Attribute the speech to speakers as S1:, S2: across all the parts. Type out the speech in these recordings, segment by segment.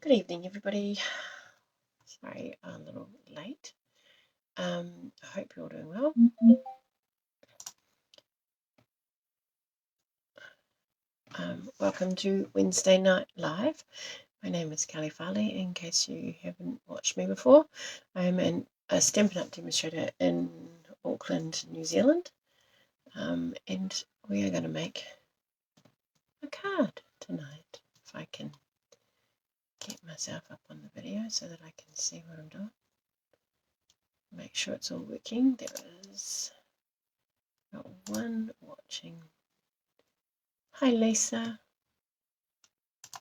S1: Good evening, everybody. Sorry, I'm a little late. I hope you're all doing well. Welcome to Wednesday Night Live. My name is Kelley Farley. In case you haven't watched me before, I'm a Stampin' Up demonstrator in Auckland, New Zealand, and we are going to make a card tonight. If I can get myself up on the video so that I can see what I'm doing. Make sure it's all working. There is got one watching. Hi Lisa. I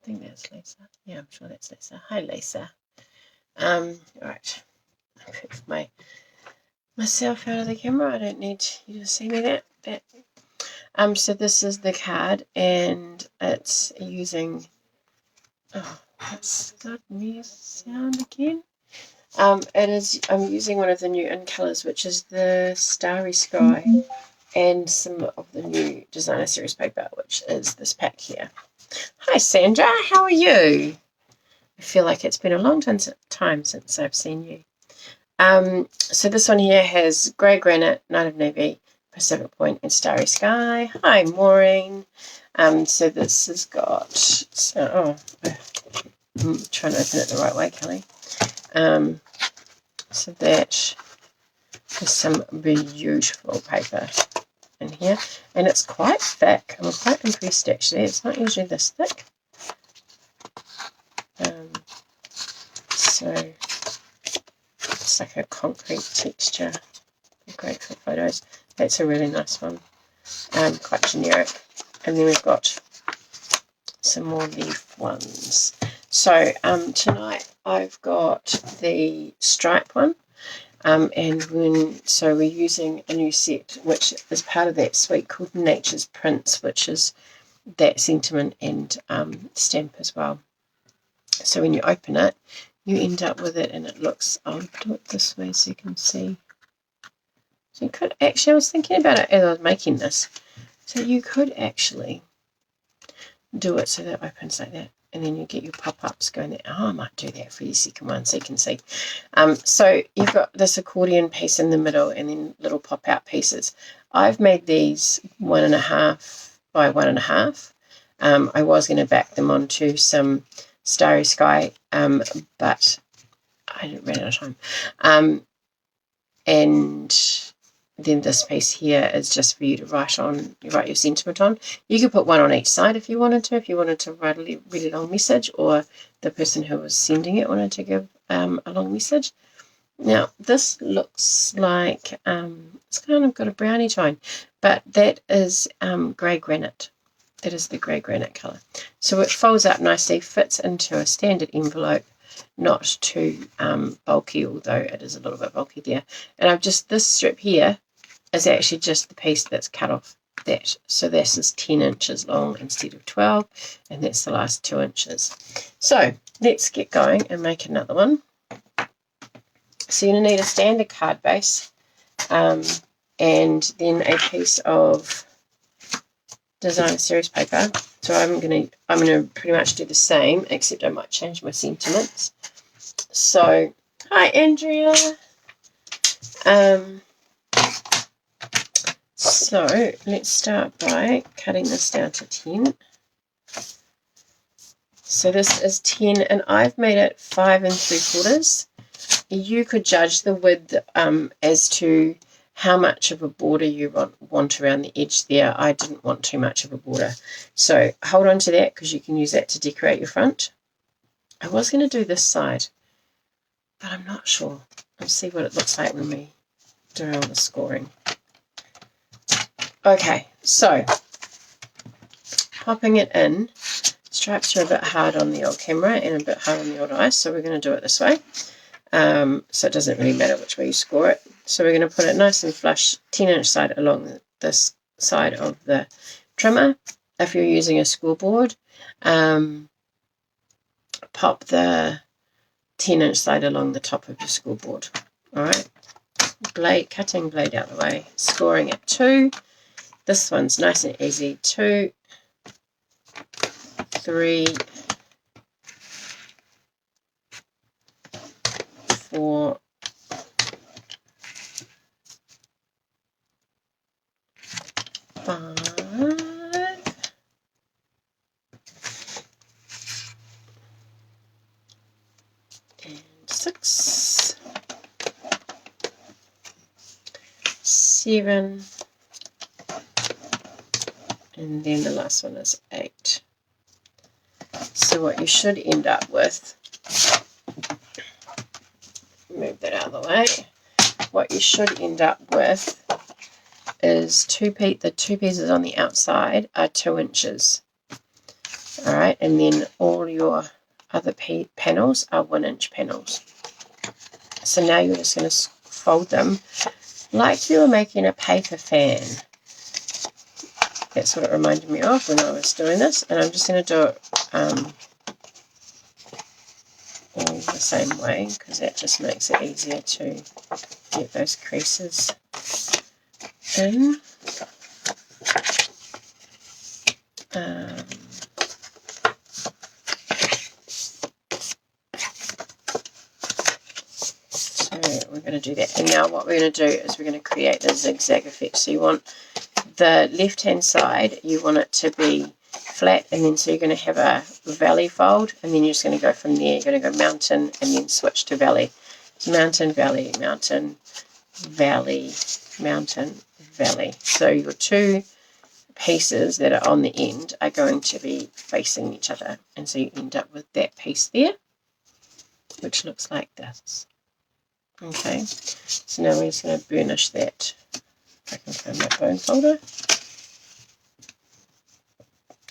S1: think that's Lisa. Yeah, I'm sure that's Lisa. Hi Lisa. Right. I put myself out of the camera. I don't need you to see me that. So this is the card, and it's using. Oh, that's got me a sound again. It is. I'm using one of the new in colours, which is the Starry Sky, and some of the new designer series paper, which is this pack here. Hi Sandra, how are you? I feel like it's been a long time since I've seen you. So this one here has Grey Granite, Night of Navy, Pacific Point, and Starry Sky. Hi Maureen. So this has got. I'm trying to open it the right way, Kelley. So that is some beautiful paper in here, and it's quite thick. I'm quite impressed actually. It's not usually this thick. So it's like a concrete texture. Great for photos. That's a really nice one. Quite generic. And then we've got some more leaf ones. So tonight I've got the stripe one. So we're using a new set, which is part of that suite called Nature's Prints, which is that sentiment and stamp as well. So when you open it, you end up with it, and it looks. I'll do it this way so you can see. So you could actually. I was thinking about it as I was making this. So you could actually do it so that it opens like that. And then you get your pop-ups going there. Oh, I might do that for your second one so you can see. So you've got this accordion piece in the middle and then little pop-out pieces. I've made these 1.5 by 1.5. I was going to back them onto some Starry Sky, but I ran out of time. And then this piece here is just for you to write your sentiment on. You could put one on each side if you wanted to write a really long message, or the person who was sending it wanted to give a long message. Now this looks like it's kind of got a brownie tone, but that is grey granite. That is the grey granite colour. So it folds up nicely, fits into a standard envelope, not too bulky, although it is a little bit bulky there. And this strip here is actually just the piece that's cut off that. So this is 10 inches long instead of 12, and that's the last 2 inches. So let's get going and make another one. So you're going to need a standard card base, and then a piece of designer series paper. So I'm going to pretty much do the same, except I might change my sentiments. So hi Andrea. So let's start by cutting this down to 10. So this is 10, and I've made it 5 3/4. You could judge the width as to how much of a border you want around the edge there. I didn't want too much of a border. So hold on to that because you can use that to decorate your front. I was going to do this side, but I'm not sure. Let's see what it looks like when we do all the scoring. Okay, so popping it in. Stripes are a bit hard on the old camera and a bit hard on the old eyes, so we're going to do it this way. So it doesn't really matter which way you score it. So we're going to put it nice and flush, 10-inch side along this side of the trimmer. If you're using a scoreboard, pop the 10-inch side along the top of your scoreboard. All right, cutting blade out the way, scoring at 2. This one's nice and easy. 2, 3, 4, 5, and 6, 7, and then the last one is 8. So what you should end up with, move that out of the way, what you should end up with is the two pieces on the outside are 2 inches. Alright, and then all your other panels are 1-inch panels. So now you're just going to fold them like you were making a paper fan. That's what it reminded me of when I was doing this, and I'm just going to do it all the same way, because that just makes it easier to get those creases in. So we're going to do that, and now what we're going to do is we're going to create the zigzag effect. So you want the left hand side, you want it to be flat, and then so you're going to have a valley fold, and then you're just going to go from there. You're going to go mountain and then switch to valley. Mountain, valley, mountain, valley, mountain, valley. So your 2 pieces that are on the end are going to be facing each other, and so you end up with that piece there, which looks like this. Okay, so now we're just going to burnish that. If I can find my bone folder.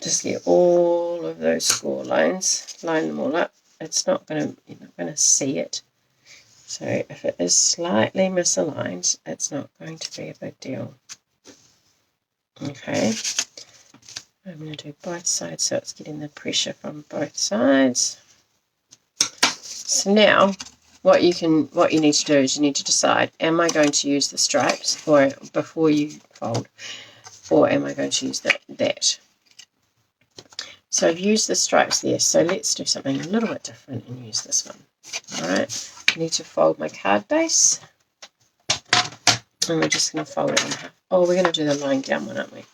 S1: Just get all of those score lines, line them all up. It's not going to, you're not going to see it. So if it is slightly misaligned, it's not going to be a big deal. Okay, I'm going to do both sides so it's getting the pressure from both sides. So now what you need to do is you need to decide, am I going to use the stripes or before you fold, or am I going to use that? So I've used the stripes there, so let's do something a little bit different and use this one. Alright, I need to fold my card base, and we're just going to fold it in half. Oh, we're going to do the lying down one, aren't we?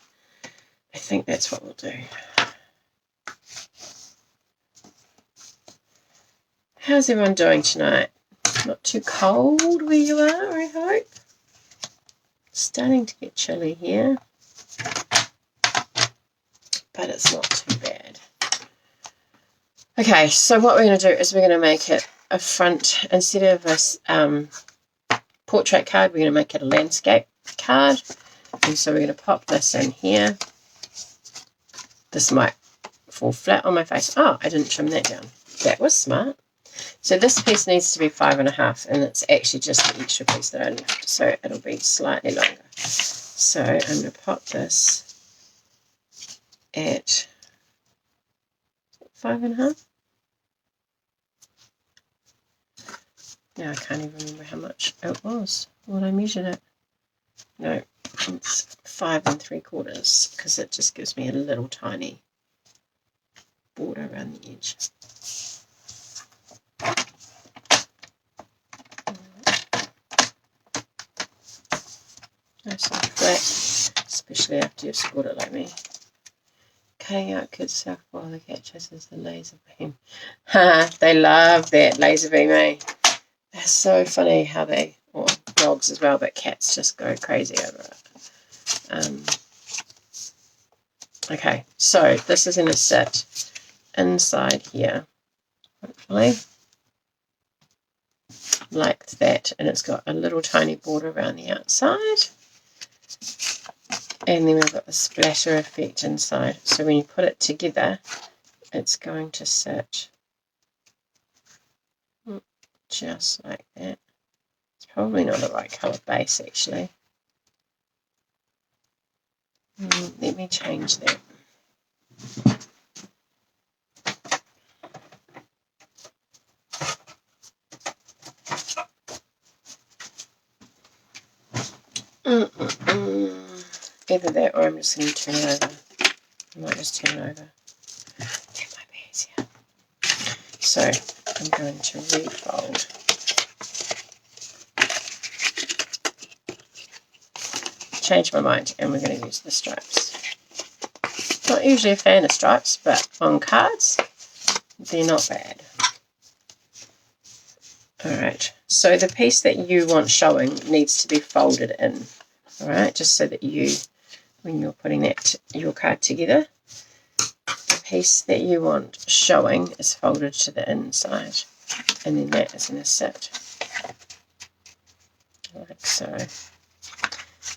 S1: I think that's what we'll do. How's everyone doing tonight? Not too cold where you are, I hope. Starting to get chilly here, but it's not too bad. Okay, so what we're going to do is we're going to make it a front, instead of a portrait card, we're going to make it a landscape card. And so we're going to pop this in here. This might fall flat on my face. Oh, I didn't trim that down. That was smart. So this piece needs to be 5.5, and it's actually just the extra piece that I left, so it'll be slightly longer. So I'm going to pop this at 5.5. Now I can't even remember how much it was when I measured it. No, it's 5 3/4, because it just gives me a little tiny border around the edge. Nice and flat, especially after you've scored it like me. Cutting out good stuff while the cat chases the laser beam. They love that laser beam, eh? They're so funny how they, or dogs as well, but cats just go crazy over it. Okay, so this is going to sit inside here, hopefully, like that, and it's got a little tiny border around the outside. And then we've got the splatter effect inside. So when you put it together, it's going to sit just like that. It's probably not the right colour base, actually. Let me change that. Either that, or I'm just going to turn it over. I might just turn it over. That might be easier. So I'm going to refold changed my mind and we're going to use the stripes. Not usually a fan of stripes, but on cards, they're not bad. Alright, so the piece that you want showing needs to be folded in. Alright, just so that you, when you're putting that your card together, the piece that you want showing is folded to the inside. And then that is going to sit like so.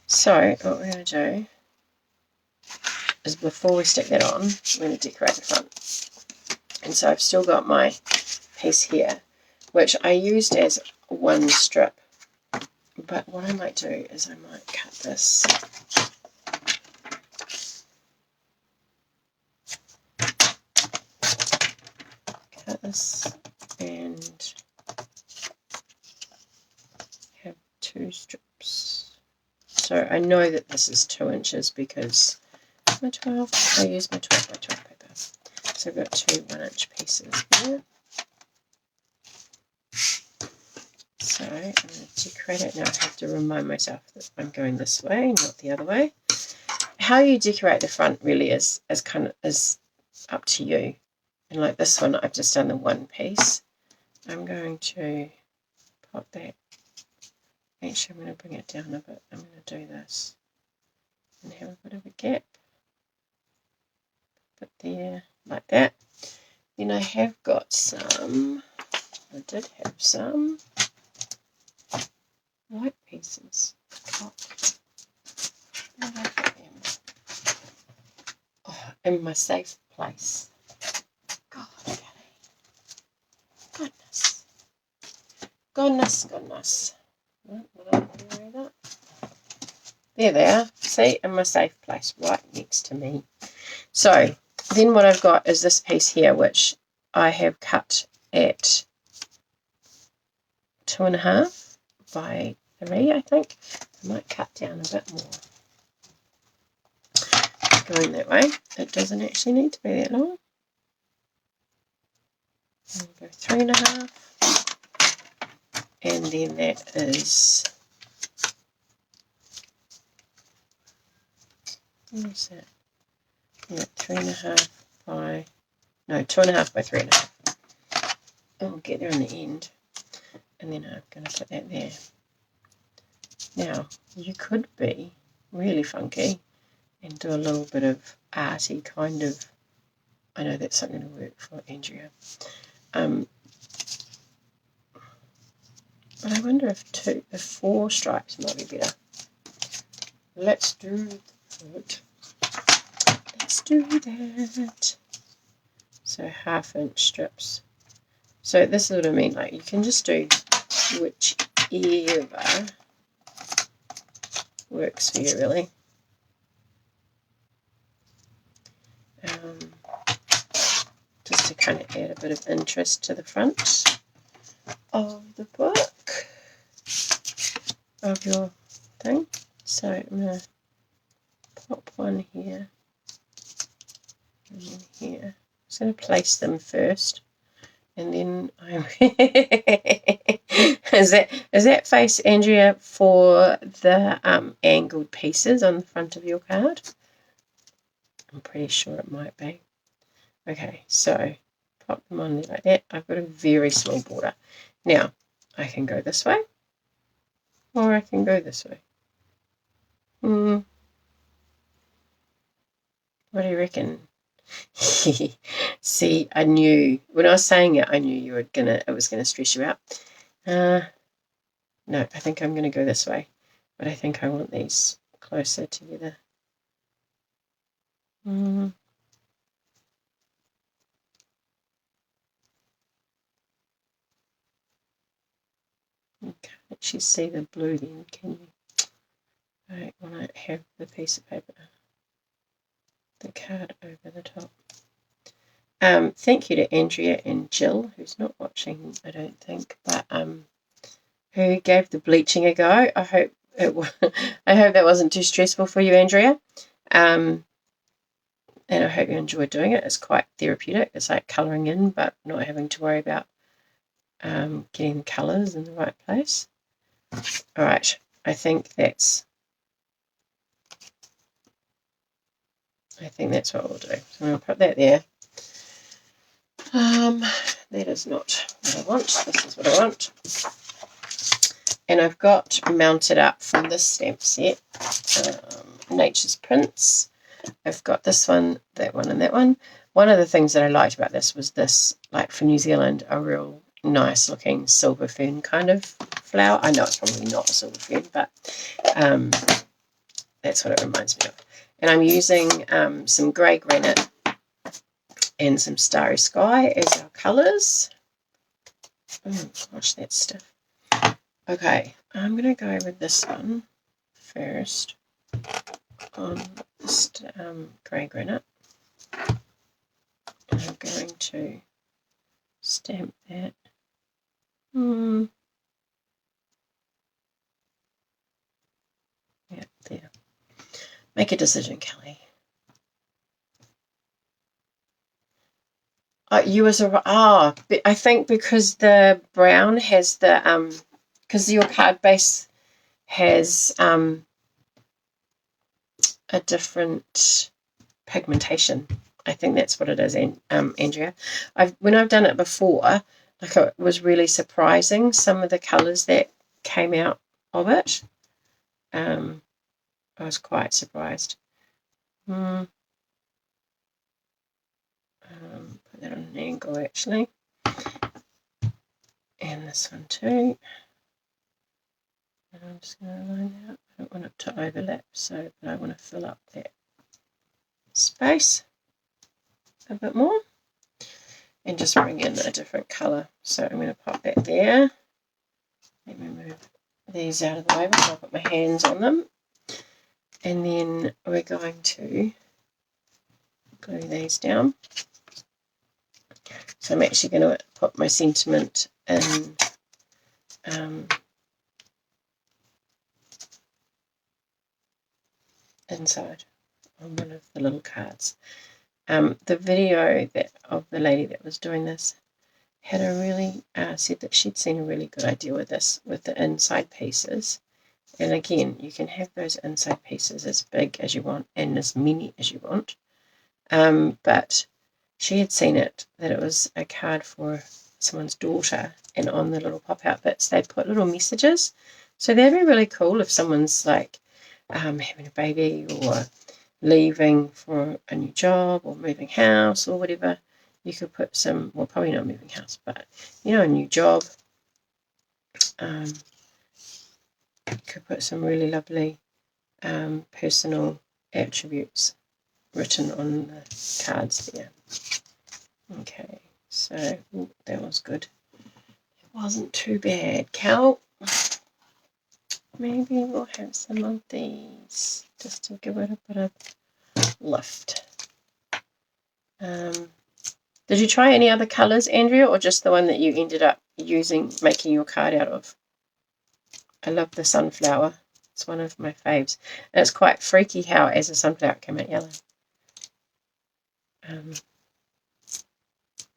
S1: So what we're going to do is before we stick that on, we're going to decorate the front. And so I've still got my piece here, which I used as one strip. But what I might do is I might cut this. Cut this and have 2 strips. So I know that this is 2 inches because my 12, I use my 12 by 12 paper. So I've got 2 1-inch pieces here. So I'm going to decorate it. Now I have to remind myself that I'm going this way, not the other way. How you decorate the front really is up to you. And like this one, I've just done the one piece. I'm going to pop that. Actually, I'm going to bring it down a bit. I'm going to do this and have a bit of a gap. Put there, like that. Then I have got some, I did have some white pieces. Oh, in my safe place. God, Kelley. Goodness. There they are. See, in my safe place, right next to me. So then what I've got is this piece here, which I have cut at 2.5 by 3, I think. I might cut down a bit more. Going that way. It doesn't actually need to be that long. I'll go 3.5. And then that is, what is that? Yeah, 3.5 by, no, 2.5 by 3.5. I'll get there in the end. And then I'm going to put that there. Now, you could be really funky and do a little bit of arty kind of, I know that's something to work for Andrea. But I wonder if 4 stripes might be better. Let's do it. Let's do that. So 1/2-inch strips. So this is what I mean, like you can just do whichever works for you really. Just to kind of add a bit of interest to the front of the book, of your thing. So I'm going to pop one here and then here. I'm just going to place them first, and then I'm is that face, Andrea, for the angled pieces on the front of your card? I'm pretty sure it might be. Okay, so pop them on there like that. I've got a very small border. Now, I can go this way, or I can go this way. What do you reckon? See, I knew, when I was saying it, I knew it was gonna stress you out. No, I think I'm gonna go this way, but I think I want these closer together. You can't actually see the blue then, can you? I want to have the piece of paper, the card over the top. Thank you to Andrea and Jill, who's not watching, I don't think, but who gave the bleaching a go. I hope that wasn't too stressful for you, Andrea. And I hope you enjoyed doing it. It's quite therapeutic. It's like colouring in, but not having to worry about getting the colours in the right place. All right, I think that's I think that's what we'll do. So I'm going to put that there. That is not what I want. This is what I want. And I've got mounted up from this stamp set, Nature's Prints. I've got this one, that one, and that one. One of the things that I liked about this was this, like for New Zealand, a real nice looking silver fern kind of flower. I know it's probably not a silver fern, but that's what it reminds me of. And I'm using some grey granite and some Starry Sky as our colours. Oh gosh, that's stiff. Okay, I'm going to go with this one first on this grey granite. And I'm going to stamp that. Yeah, there. Make a decision, Kelley. I think because the brown has the because your card base has a different pigmentation. I think that's what it is, Andrea. When I've done it before, like it was really surprising some of the colours that came out of it. I was quite surprised. Put that on an angle actually, and this one too. And I'm just going to line that up. I don't want it to overlap, so but I want to fill up that space a bit more and just bring in a different colour. So I'm going to pop that there. Let me move these out of the way before I put my hands on them. And then we're going to glue these down. So I'm actually going to put my sentiment in inside on one of the little cards. The video of the lady that was doing this had a really said that she'd seen a really good idea with this, with the inside pieces. And again, you can have those inside pieces as big as you want and as many as you want. But she had seen it, that it was a card for someone's daughter, and on the little pop-out bits they put little messages. So that'd be really cool if someone's like having a baby or leaving for a new job or moving house or whatever. You could put some, well, probably not moving house, but you know, a new job. You could put some really lovely personal attributes written on the cards there. Okay, so that was good. It wasn't too bad. Cal, maybe we'll have some of these just to give it a bit of lift. Did you try any other colours, Andrea, or just the one that you ended up using, making your card out of? I love the sunflower. It's one of my faves. And it's quite freaky how, as a sunflower, it came out yellow.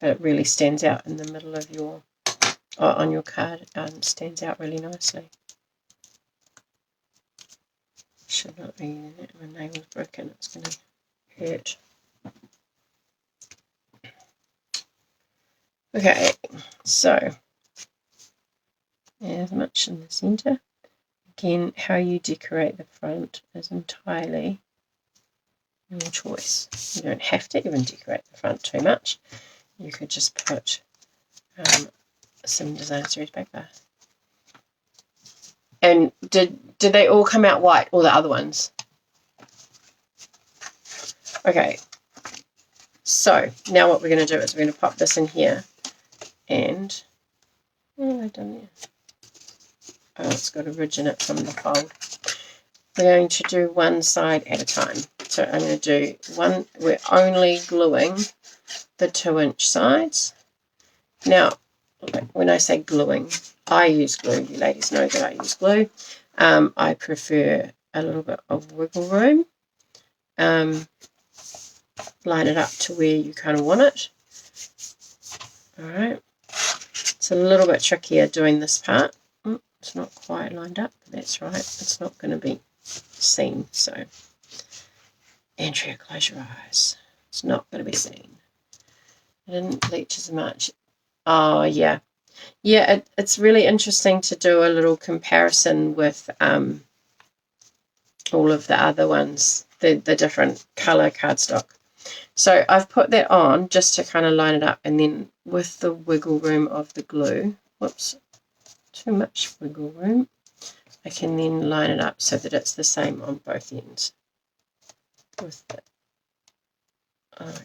S1: But it really stands out in the middle of your, on your card, stands out really nicely. Should not be using it. My nail's broken. It's going to hurt. Okay, so there's much in the centre. Again, how you decorate the front is entirely your choice. You don't have to even decorate the front too much. You could just put some design series paper. And did they all come out white, all the other ones? Okay, so now what we're going to do is we're going to pop this in here. And what have I done there? Oh, it's got a ridge in it from the fold. We're going to do one side at a time. So I'm going to do one, we're only gluing the 2-inch sides. Now, when I say gluing, I use glue. You ladies know that I use glue. I prefer a little bit of wiggle room. Line it up to where you kind of want it. Alright. It's a little bit trickier doing this part. It's not quite lined up, but that's right. It's not going to be seen. So, Andrea, close your eyes. It's not going to be seen. I didn't bleach as much. Oh, yeah. Yeah, it's really interesting to do a little comparison with all of the other ones, the different colour cardstock. So I've put that on just to kind of line it up, and then with the wiggle room of the glue, whoops, too much wiggle room, I can then line it up so that it's the same on both ends. With the,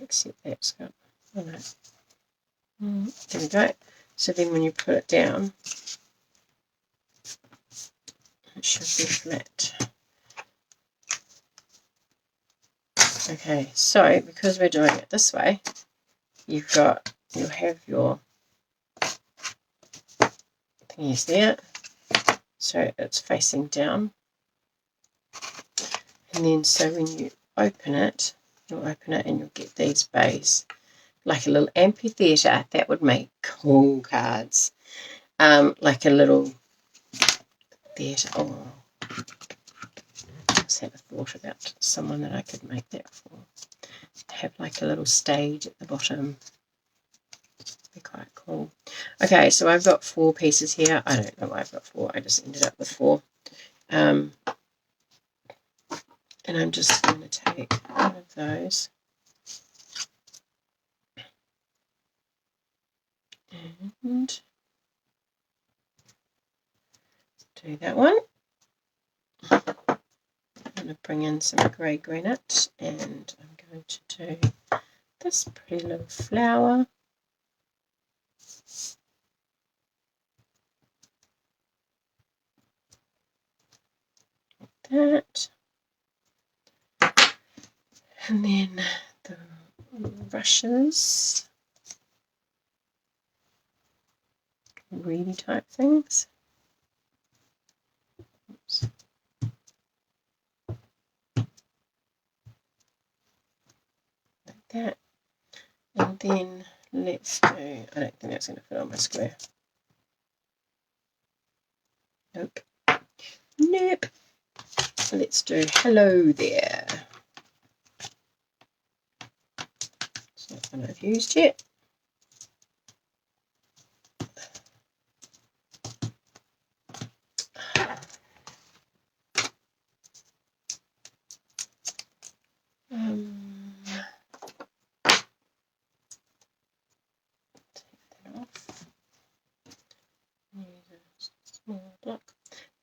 S1: except that's got, oh no, there we go. So then when you put it down, it should be flat. Okay, so because we're doing it this way, you'll have your thingies there, so it's facing down, and then so when you open it, you'll open it and you'll get these bays, like a little amphitheatre. That would make cool cards, like a little theatre. Oh, I just had a thought about someone that I could make that for. Have like a little stage at the bottom. Be quite cool. Okay, so I've got 4 pieces here. I don't know why I've got 4. I just ended up with 4. And I'm just going to take one of those and do that one. I'm going to bring in some grey granite, and I'm going to do this pretty little flower. Like that. And then the rushes, reedy type things. Oops. Like that. And then let's do, I don't think that's going to fit on my square. Nope. Nope. Let's do hello there. It's not one I've used yet.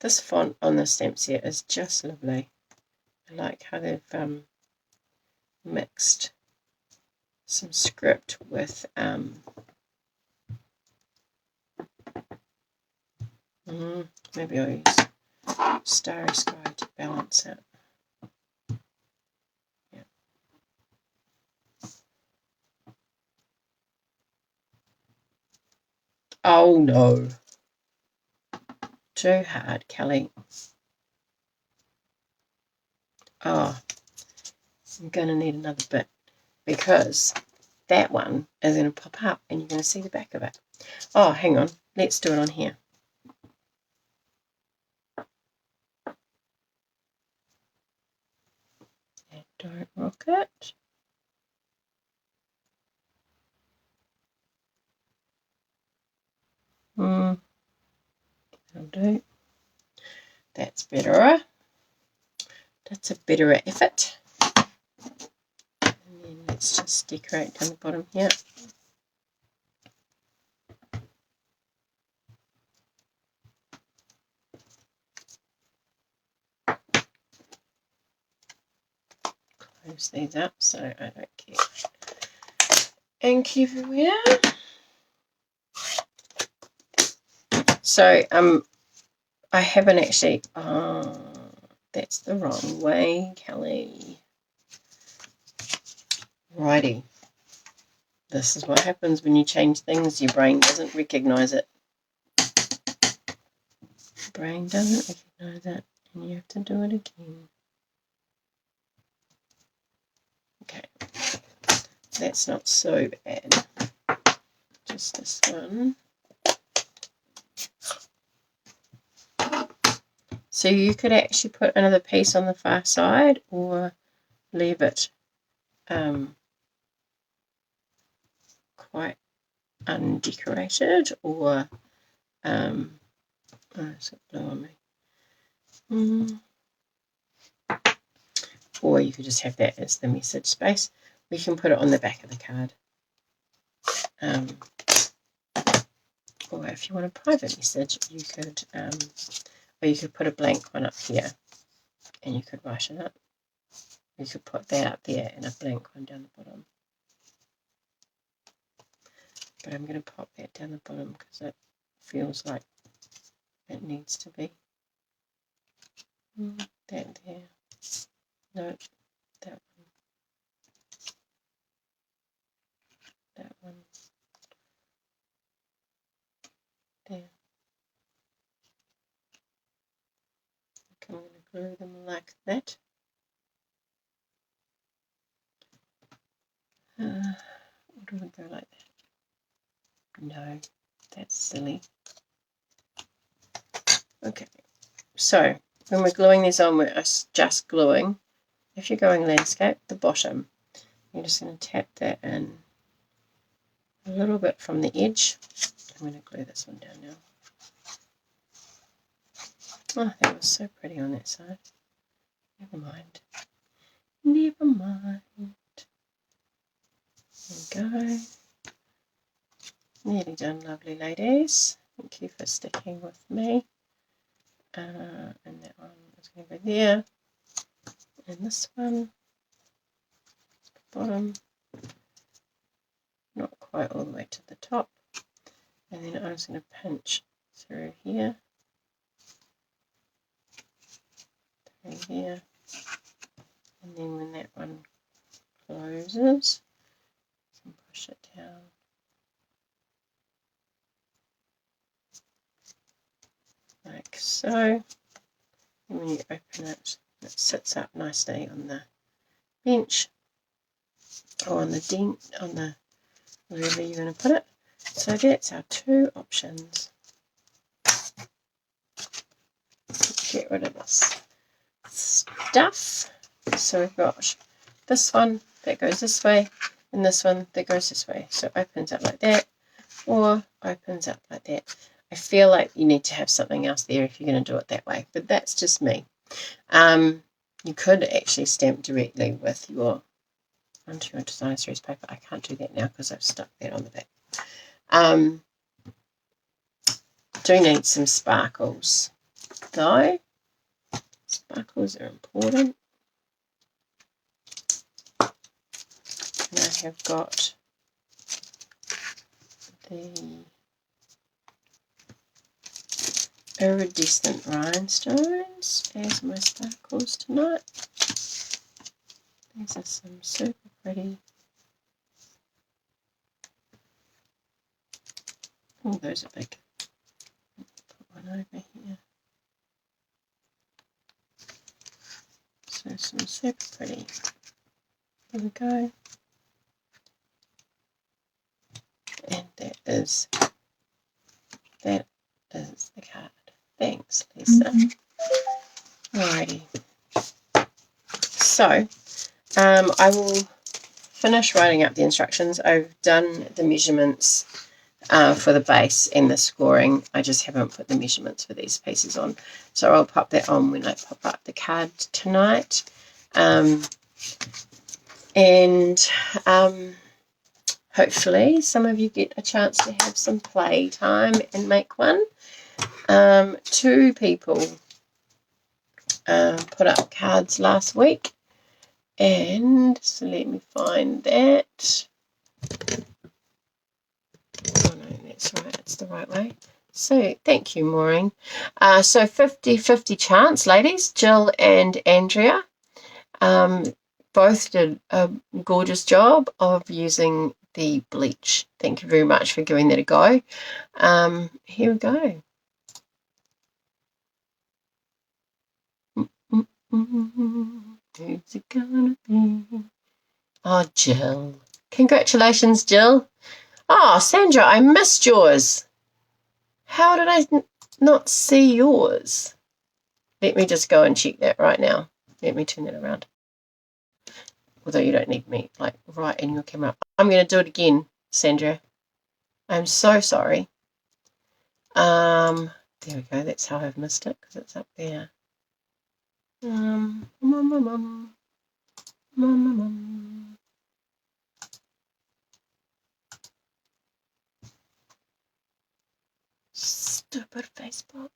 S1: This font on the stamp set is just lovely. I like how they've mixed some script with maybe I'll use Starry Sky to balance it. Yeah. Oh no. Too hard, Kelley. Oh, I'm going to need another bit because that one is going to pop up and you're going to see the back of it. Oh, hang on. Let's do it on here. And don't rock it. That'll do. That's better. That's a better effort. And then let's just decorate down the bottom here. Close these up so I don't get ink everywhere. So I haven't actually. Oh, that's the wrong way, Kelley. Righty. This is what happens when you change things. Your brain doesn't recognise it. Your brain doesn't recognise it, and you have to do it again. Okay, that's not so bad. Just this one. So you could actually put another piece on the far side, or leave it quite undecorated, or oh, it's got blue on me. Or you could just have that as the message space. We can put it on the back of the card. Or if you want a private message, you could, or you could put a blank one up here, and you could write it up. You could put that up there and a blank one down the bottom. But I'm going to pop that down the bottom because it feels like it needs to be. That there. No, that one. That one. There. Okay, I'm going to glue them like that. Or do we go like that? No, that's silly. Okay, so when we're gluing these on, we're just gluing. If you're going landscape, the bottom, you're just going to tap that in a little bit from the edge. I'm going to glue this one down now. Oh, that was so pretty on that side. Never mind. Never mind. There we go. Nearly done, lovely ladies. Thank you for sticking with me. And that one is going to go there. And this one, bottom, not quite all the way to the top. And then I'm just going to pinch through here, through here. And then when that one closes, you can push it down. Like so. And when you open it, it sits up nicely on the bench or on the dent, on the wherever you're going to put it. So that's our two options. Get rid of this stuff. So we've got this one that goes this way and this one that goes this way. So it opens up like that or opens up like that. I feel like you need to have something else there if you're going to do it that way, but that's just me. You could actually stamp directly with your onto your design series paper. I can't do that now because I've stuck that on the back. Do need some sparkles though. Sparkles are important. And I have got the Iridescent Rhinestones as my sparkles tonight. These are some super pretty. Oh, those are big. Put one over here. So some super pretty. There we go. And that is the card. Thanks, Lisa. Alrighty. So, I will finish writing up the instructions. I've done the measurements for the base and the scoring. I just haven't put the measurements for these pieces on. So I'll pop that on when I pop up the card tonight. Hopefully some of you get a chance to have some play time and make one. 2 people put up cards last week, and so let me find that. Oh no, that's right, it's the right way. So thank you, Maureen. So 50-50 chance, ladies. Jill and Andrea both did a gorgeous job of using the bleach. Thank you very much for giving that a go. Here we go. Who's it gonna be? Oh, Jill. Congratulations, Jill. Oh, Sandra, I missed yours. How did I not see yours? Let me just go and check that right now. Let me turn that around. although you don't need me like right in your camera. I'm going to do it again, Sandra. I'm so sorry. There we go. That's how I've missed it, because it's up there. Stupid Facebook.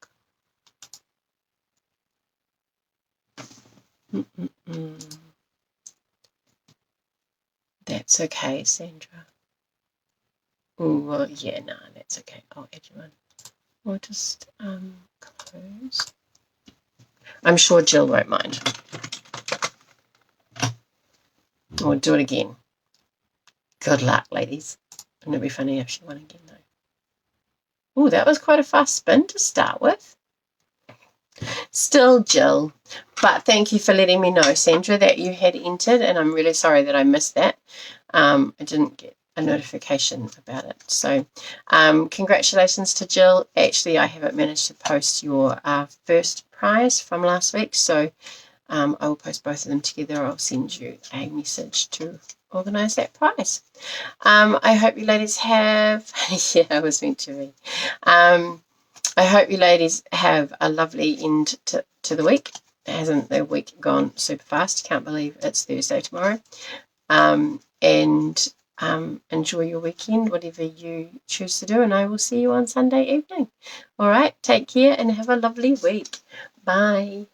S1: That's okay, Sandra. Oh, well, yeah, no, that's okay. I'll add you in. We'll just close. I'm sure Jill won't mind. We'll do it again. Good luck, ladies. And it'll be funny if she won again, though. Oh, that was quite a fast spin to start with. Still Jill. But thank you for letting me know, Sandra, that you had entered, and I'm really sorry that I missed that. I didn't get a notification about it. So congratulations to Jill. Actually, I haven't managed to post your first prize from last week, so I will post both of them together. I'll send you a message to organise that prize. I hope you ladies have... yeah, I was meant to be. I hope you ladies have a lovely end to the week. Hasn't the week gone super fast? Can't believe it's Thursday tomorrow. And enjoy your weekend, whatever you choose to do, and I will see you on Sunday evening. All right, take care and have a lovely week. Bye.